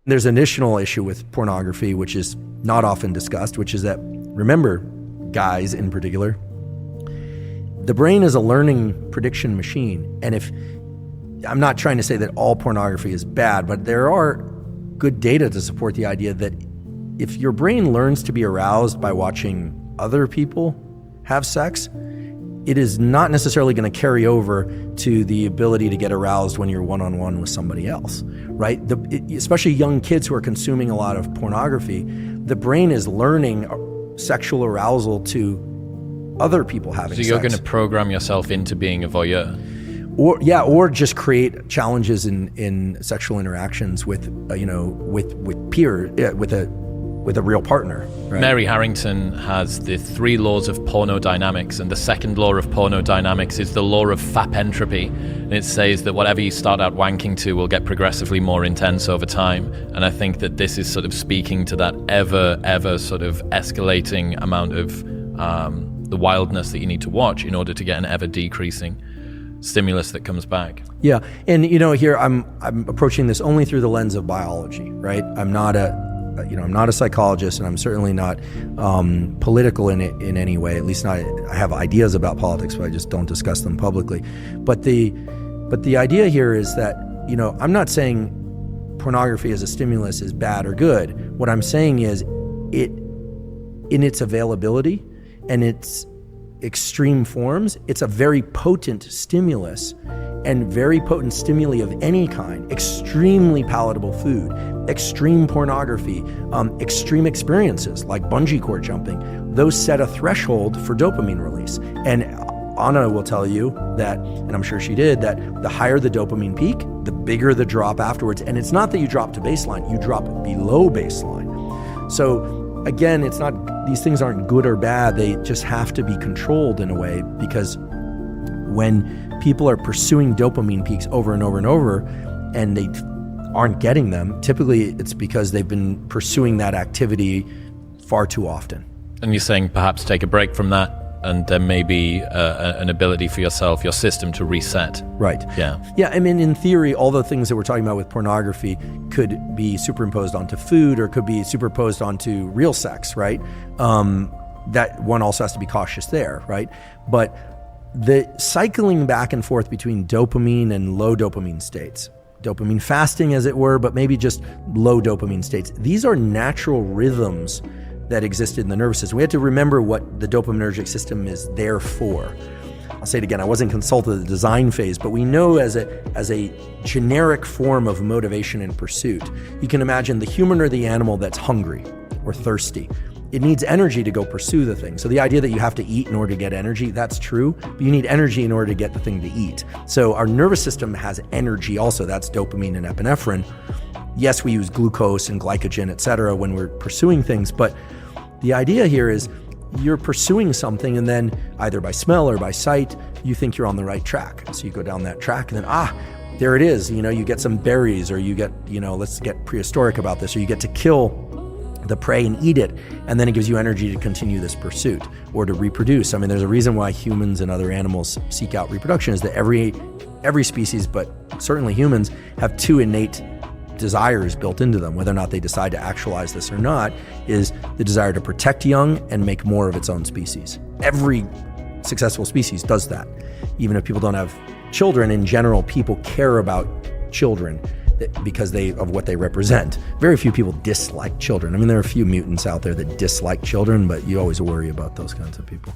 There's an additional issue with pornography, which is not often discussed, which is that, remember, guys in particular, the brain is a learning prediction machine. And I'm not trying to say that all pornography is bad, but there are good data to support the idea that if your brain learns to be aroused by watching other people have sex, it is not necessarily going to carry over to the ability to get aroused when you're one-on-one with somebody else, right? Especially young kids who are consuming a lot of pornography, the brain is learning sexual arousal to other people having sex. So you're going to program yourself into being a voyeur? Or just create challenges in sexual interactions with a real partner. Right? Mary Harrington has the 3 laws of pornodynamics, and the second law of pornodynamics is the law of FAP entropy. And it says that whatever you start out wanking to will get progressively more intense over time. And I think that this is sort of speaking to that ever sort of escalating amount of the wildness that you need to watch in order to get an ever decreasing stimulus that comes back. Yeah, and here I'm approaching this only through the lens of biology, right? I'm not a psychologist, and I'm certainly not political in any way. At least not. I have ideas about politics, but I just don't discuss them publicly. But the idea here is that I'm not saying pornography as a stimulus is bad or good. What I'm saying is it, in its availability and its extreme forms, it's a very potent stimulus, and very potent stimuli of any kind, extremely palatable food, extreme pornography, extreme experiences like bungee cord jumping, those set a threshold for dopamine release. And Anna will tell you that, and I'm sure she did, that the higher the dopamine peak, the bigger the drop afterwards. And it's not that you drop to baseline, you drop below baseline. So again, it's not, these things aren't good or bad, they just have to be controlled in a way, because when people are pursuing dopamine peaks over and over and over and they aren't getting them, typically it's because they've been pursuing that activity far too often. And you're saying perhaps take a break from that, and there may be an ability for yourself, your system, to reset. Right. Yeah. Yeah, I mean, in theory, all the things that we're talking about with pornography could be superimposed onto food, or could be superimposed onto real sex, right? That one also has to be cautious there, right? But the cycling back and forth between dopamine and low dopamine states, dopamine fasting as it were, but maybe just low dopamine states, these are natural rhythms that existed in the nervous system. We have to remember what the dopaminergic system is there for. I'll say it again, I wasn't consulted at the design phase, but we know as a generic form of motivation and pursuit, you can imagine the human or the animal that's hungry or thirsty. It needs energy to go pursue the thing. So the idea that you have to eat in order to get energy, that's true, but you need energy in order to get the thing to eat. So our nervous system has energy also, that's dopamine and epinephrine. Yes, we use glucose and glycogen, et cetera, when we're pursuing things, but the idea here is you're pursuing something, and then either by smell or by sight, you think you're on the right track. So you go down that track, and then, there it is. You get some berries, or you get, let's get prehistoric about this, or you get to kill the prey and eat it, and then it gives you energy to continue this pursuit or to reproduce. I mean, there's a reason why humans and other animals seek out reproduction, is that every species, but certainly humans, have 2 innate desires built into them. Whether or not they decide to actualize this or not is the desire to protect young and make more of its own species. Every successful species does that. Even if people don't have children, in general, people care about children because of what they represent. Very few people dislike children. I mean, there are a few mutants out there that dislike children, but you always worry about those kinds of people.